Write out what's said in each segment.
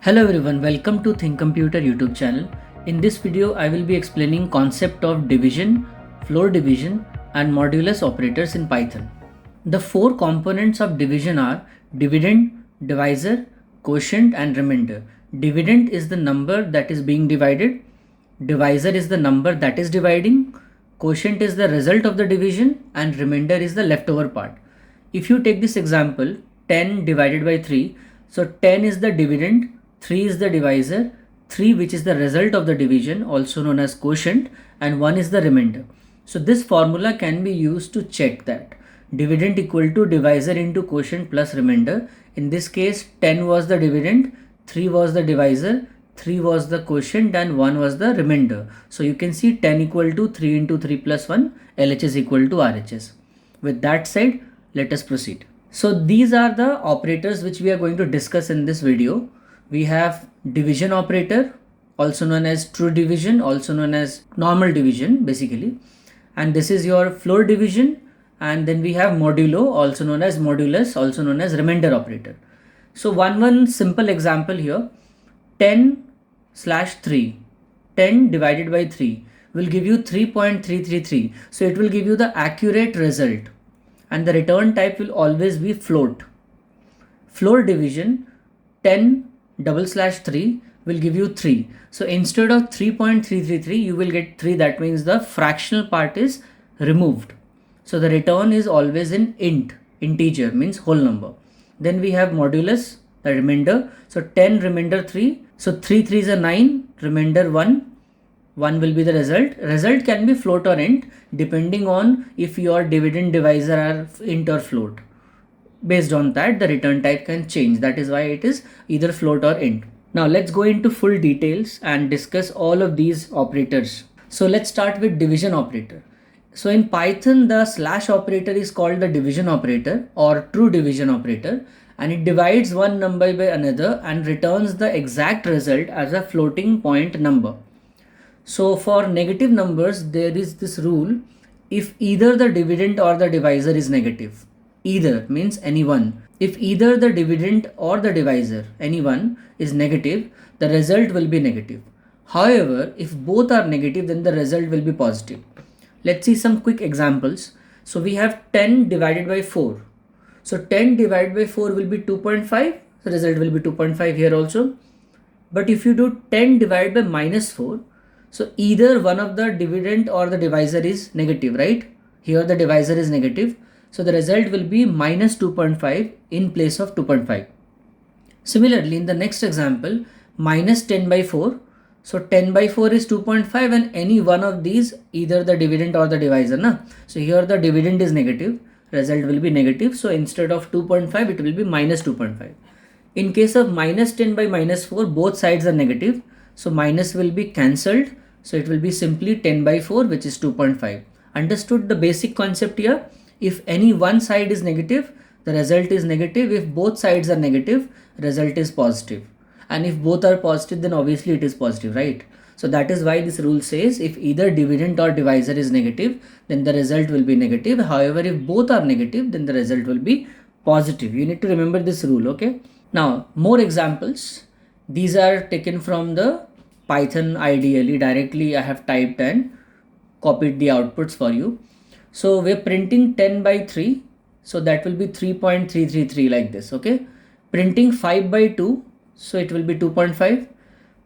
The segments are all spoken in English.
Hello everyone, welcome to ThinkComputer YouTube channel. In this video, I will be explaining concept of division, floor division and modulus operators in Python. The four components of division are dividend, divisor, quotient and remainder. Dividend is the number that is being divided. Divisor is the number that is dividing. Quotient is the result of the division and remainder is the leftover part. If you take this example, 10 divided by 3, so 10 is the dividend, 3 is the divisor, 3 which is the result of the division also known as quotient, and 1 is the remainder. So this formula can be used to check that dividend equal to divisor into quotient plus remainder. In this case 10 was the dividend, 3 was the divisor, 3 was the quotient and 1 was the remainder. So you can see 10 equal to 3 into 3 plus 1, LHS equal to RHS. With that said, let us proceed. So these are the operators which we are going to discuss in this video. We have division operator, also known as true division, also known as normal division basically. And this is your floor division. And then we have modulo, also known as modulus, also known as remainder operator. So one simple example here, 10/3, 10 divided by 3 will give you 3.333. So it will give you the accurate result. And the return type will always be float. Floor division, 10/3 will give you 3. So instead of 3.333, you will get 3. That means the fractional part is removed. So the return is always in integer means whole number. Then we have modulus, the remainder. So 10 remainder 3. So 3 3s are 9, remainder 1. 1 will be the result. Result can be float or int depending on if your dividend divisor are int or float. Based on that, the return type can change. That is why it is either float or int. Now let's go into full details and discuss all of these operators. So let's start with division operator. So in Python, the slash operator is called the division operator or true division operator, and it divides one number by another and returns the exact result as a floating point number. So for negative numbers, there is this rule: if either the dividend or the divisor is negative, either means any one. If either the dividend or the divisor, any one, is negative, the result will be negative. However, if both are negative, then the result will be positive. Let's see some quick examples. So we have 10 divided by 4. So 10 divided by 4 will be 2.5. The result will be 2.5 here also. But if you do 10 divided by minus 4, so either one of the dividend or the divisor is negative, right? Here the divisor is negative. So the result will be minus 2.5 in place of 2.5. Similarly, in the next example, minus 10 by 4. So 10 by 4 is 2.5 and any one of these, either the dividend or the divisor. So here the dividend is negative, result will be negative. So instead of 2.5, it will be minus 2.5. In case of minus 10 by minus 4, both sides are negative. So minus will be cancelled. So it will be simply 10 by 4, which is 2.5. Understood the basic concept here? If any one side is negative, the result is negative. If both sides are negative, result is positive. And if both are positive, then obviously it is positive, right? So that is why this rule says if either dividend or divisor is negative, then the result will be negative. However, if both are negative, then the result will be positive. You need to remember this rule, okay? Now, more examples. These are taken from the Python ideally. Directly I have typed and copied the outputs for you. So we're printing 10 by 3. So that will be 3.333 like this, okay? Printing 5 by 2. So it will be 2.5.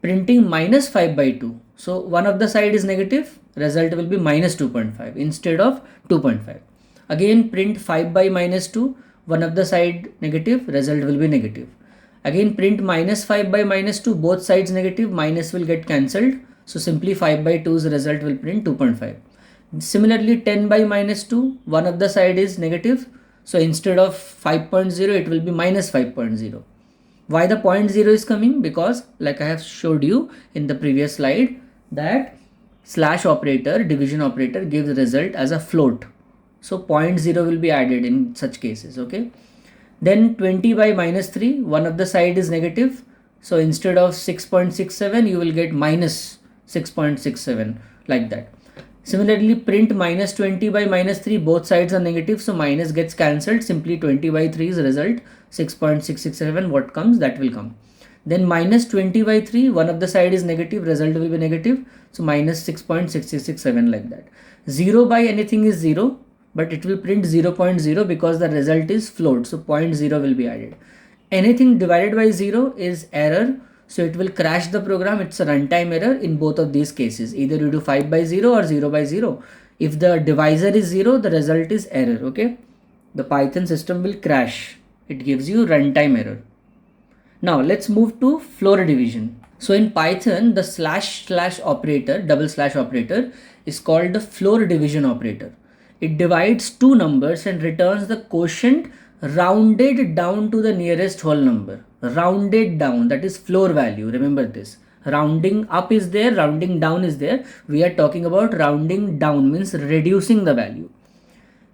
Printing minus 5 by 2. So one of the side is negative, result will be minus 2.5 instead of 2.5. Again print 5 by minus 2. One of the side negative, result will be negative. Again print minus 5 by minus 2. Both sides negative, minus will get cancelled. So simply 5 by 2's result will print 2.5. Similarly 10 by minus 2. One of the side is negative. So instead of 5.0, it will be minus 5.0. Why the 0.0 is coming? Because like I have showed you in the previous slide, that slash operator, division operator, gives result as a float. So 0.0 will be added in such cases, okay? Then 20 by minus 3, one of the side is negative. So instead of 6.67, you will get minus 6.67 like that. Similarly, print minus 20 by minus 3, both sides are negative, so minus gets cancelled. Simply 20 by 3 is result, 6.667, what comes, that will come. Then minus 20 by 3, one of the side is negative, result will be negative. So minus 6.667 like that. 0 by anything is 0, but it will print 0.0 because the result is float. So 0.0 will be added. Anything divided by 0 is error. So it will crash the program. It's a runtime error in both of these cases. Either you do 5 by 0 or 0 by 0. If the divisor is 0, the result is error. Okay. The Python system will crash. It gives you runtime error. Now let's move to floor division. So in Python, the // operator, double slash operator is called the floor division operator. It divides two numbers and returns the quotient rounded down to the nearest whole number. Rounded down, that is floor value. Remember this. Rounding up is there, rounding down is there. We are talking about rounding down, means reducing the value.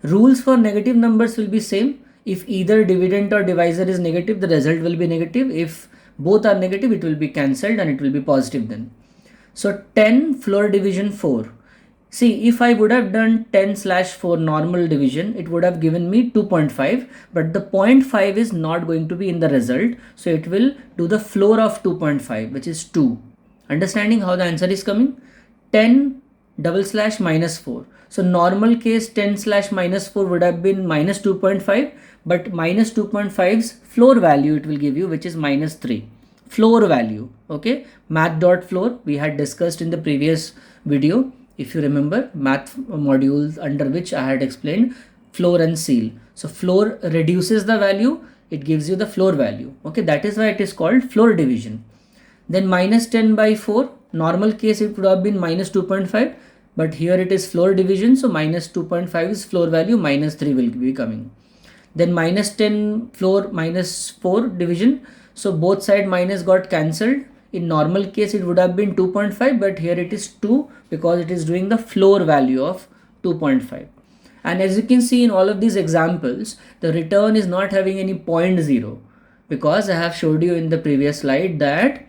Rules for negative numbers will be same. If either dividend or divisor is negative, the result will be negative. If both are negative, it will be cancelled and it will be positive then. So 10 floor division 4. See, if I would have done 10/4 normal division, it would have given me 2.5, but the 0.5 is not going to be in the result. So it will do the floor of 2.5, which is 2. Understanding how the answer is coming? 10 /-4. So normal case 10/-4 would have been minus 2.5, but minus 2.5's floor value it will give you, which is minus 3. Floor value. Okay. Math.floor we had discussed in the previous video. If you remember, math modules under which I had explained floor and ceil. So floor reduces the value, it gives you the floor value. Okay, that is why it is called floor division. Then minus 10 by 4, normal case it would have been minus 2.5, but here it is floor division, so minus 2.5 is floor value, minus 3 will be coming. Then minus 10 floor minus 4 division, so both side minus got cancelled. In normal case it would have been 2.5, but here it is 2 because it is doing the floor value of 2.5. And as you can see in all of these examples, the return is not having any 0.0 because I have showed you in the previous slide that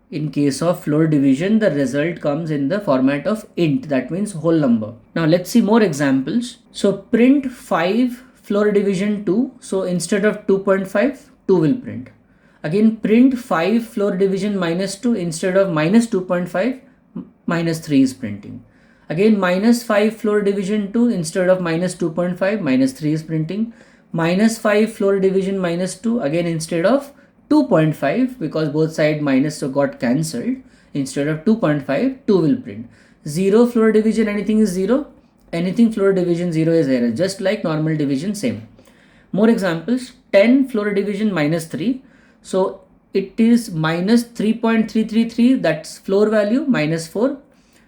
in case of floor division, the result comes in the format of int, that means whole number. Now let's see more examples. So print 5 floor division 2. So instead of 2.5, 2 will print. Again print 5 floor division minus 2, instead of minus 2.5, minus 3 is printing. Again minus 5 floor division 2, instead of minus 2.5, minus 3 is printing. Minus 5 floor division minus 2, again instead of 2.5, because both side minus so got cancelled, instead of 2.5, 2 will print. 0 floor division, anything is 0, anything floor division 0 is error, just like normal division, same. More examples. 10 floor division minus 3. So it is minus 3.333, that's floor value, minus 4.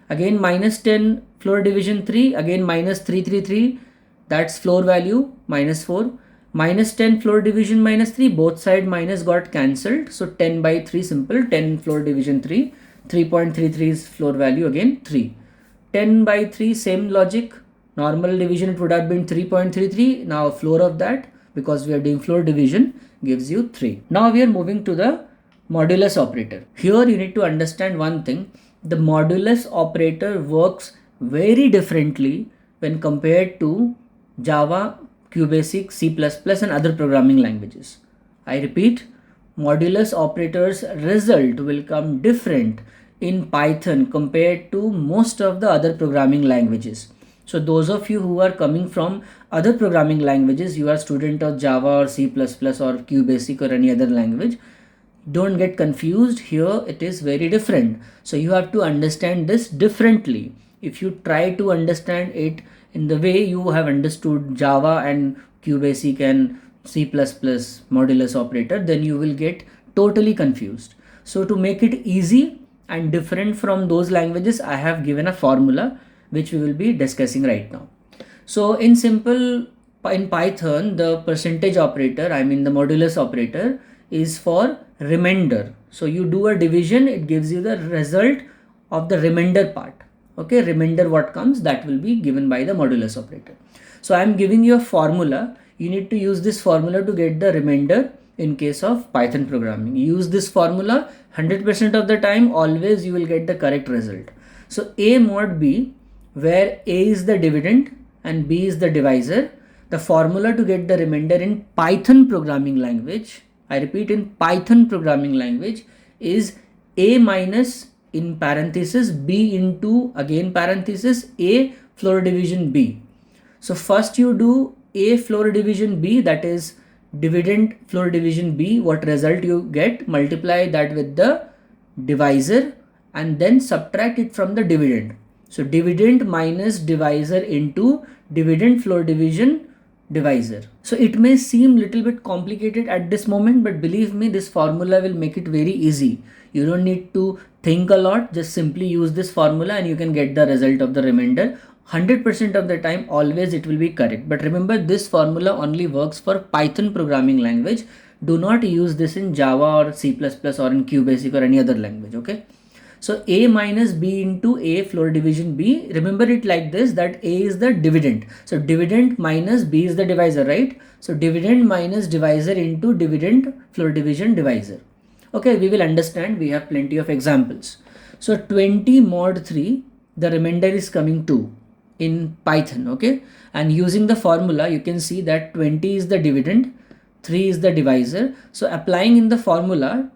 Again minus 10 floor division 3, again minus 333, that's floor value, minus 4. Minus 10 floor division minus 3, both side minus got cancelled. So 10 by 3 simple, 10 floor division 3, 3.33 is floor value, again 3. 10 by 3 same logic, normal division it would have been 3.33, now floor of that, because we are doing floor division, gives you 3. Now we are moving to the modulus operator. Here you need to understand one thing, the modulus operator works very differently when compared to Java, QBasic, C++ and other programming languages. I repeat, modulus operator's result will come different in Python compared to most of the other programming languages. So those of you who are coming from other programming languages, you are student of Java or C++ or QBasic or any other language, don't get confused. Here it is very different. So you have to understand this differently. If you try to understand it in the way you have understood Java and QBasic and C++ modulus operator, then you will get totally confused. So to make it easy and different from those languages, I have given a formula which we will be discussing right now. So in Python, the percentage operator, I mean the modulus operator, is for remainder. So you do a division, it gives you the result of the remainder part. Okay, remainder what comes, that will be given by the modulus operator. So I am giving you a formula. You need to use this formula to get the remainder in case of Python programming. Use this formula 100% of the time, always you will get the correct result. So A mod B, where A is the dividend and B is the divisor, the formula to get the remainder in Python programming language I repeat, in Python programming language is a minus in parenthesis b into again parenthesis a floor division b. So first you do a floor division b, that is dividend floor division b. What result you get, multiply that with the divisor and then subtract it from the dividend. So dividend minus divisor into dividend floor division divisor. So it may seem little bit complicated at this moment, but believe me, this formula will make it very easy. You don't need to think a lot, just simply use this formula and you can get the result of the remainder. 100% of the time always it will be correct. But remember, this formula only works for Python programming language. Do not use this in Java or C++ or in QBasic or any other language, okay? So a minus b into a floor division b, remember it like this, that a is the dividend. So dividend minus b is the divisor, right? So dividend minus divisor into dividend floor division divisor. Okay, we will understand, we have plenty of examples. So 20 mod 3, the remainder is coming 2 in Python, okay? And using the formula, you can see that 20 is the dividend, 3 is the divisor. So applying in the formula,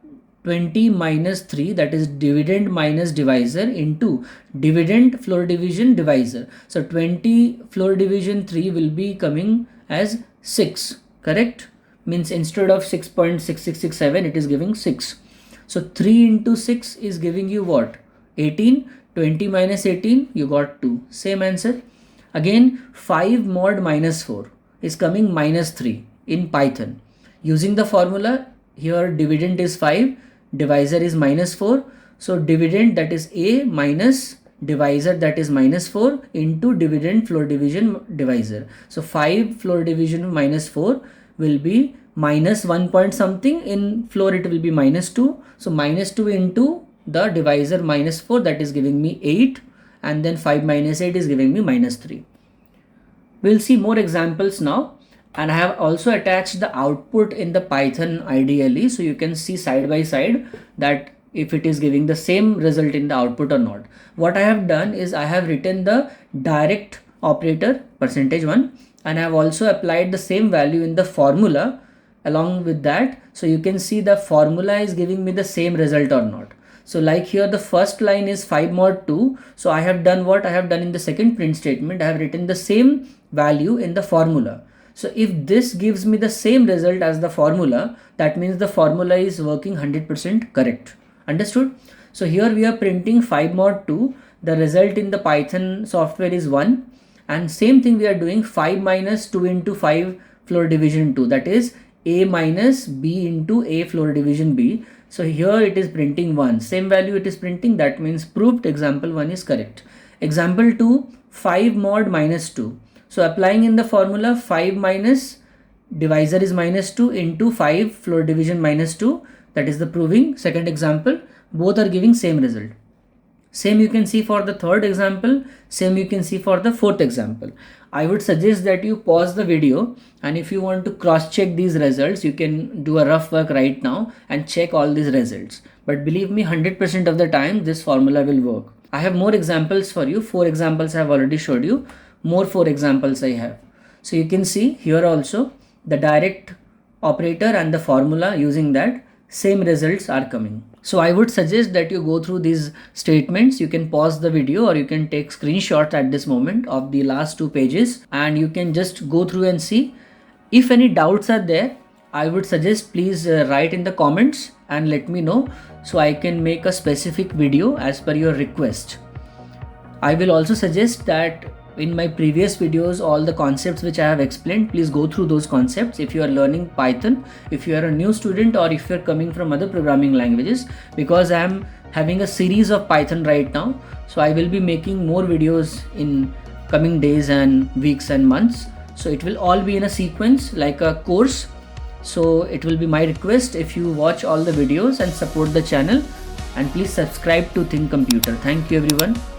20 minus 3, that is dividend minus divisor into dividend floor division divisor. So 20 floor division 3 will be coming as 6, correct? Means instead of 6.6667, it is giving 6. So 3 into 6 is giving you what? 18. 20 minus 18, you got 2. Same answer. Again, 5 mod minus 4 is coming minus 3 in Python. Using the formula, here dividend is 5, divisor is minus 4. So dividend, that is a, minus divisor, that is minus 4, into dividend floor division divisor. So 5 floor division minus 4 will be minus 1 point something. In floor it will be minus 2. So minus 2 into the divisor minus 4, that is giving me 8, and then 5 minus 8 is giving me minus 3. We'll see more examples now. And I have also attached the output in the Python ideally, so you can see side by side that if it is giving the same result in the output or not. What I have done is I have written the direct operator %1, and I have also applied the same value in the formula along with that. So you can see the formula is giving me the same result or not. So like here the first line is 5 mod 2. So I have done what I have done in the second print statement. I have written the same value in the formula. So if this gives me the same result as the formula, that means the formula is working 100% correct. Understood? So here we are printing 5 mod 2. The result in the Python software is 1. And same thing we are doing 5 minus 2 into 5 floor division 2. That is a minus b into a floor division b. So here it is printing 1. Same value it is printing. That means proved example 1 is correct. Example 2, 5 mod minus 2. So applying in the formula, 5 minus divisor is minus 2 into 5 floor division minus 2. That is the proving second example. Both are giving same result. Same you can see for the third example. Same you can see for the fourth example. I would suggest that you pause the video, and if you want to cross check these results, you can do a rough work right now and check all these results. But believe me, 100% of the time this formula will work. I have more examples for you. 4 examples I have already showed you. More 4 examples I have. So you can see here also the direct operator and the formula, using that same results are coming. So I would suggest that you go through these statements. You can pause the video or you can take screenshots at this moment of the last 2 pages, and you can just go through and see. If any doubts are there, I would suggest please write in the comments and let me know, so I can make a specific video as per your request. I will also suggest that in my previous videos, all the concepts which I have explained, please go through those concepts if you are learning Python, if you are a new student, or if you're coming from other programming languages, because I am having a series of Python right now. So I will be making more videos in coming days and weeks and months. So it will all be in a sequence like a course. So it will be my request if you watch all the videos and support the channel, and please subscribe to ThinkComputer. Thank you everyone.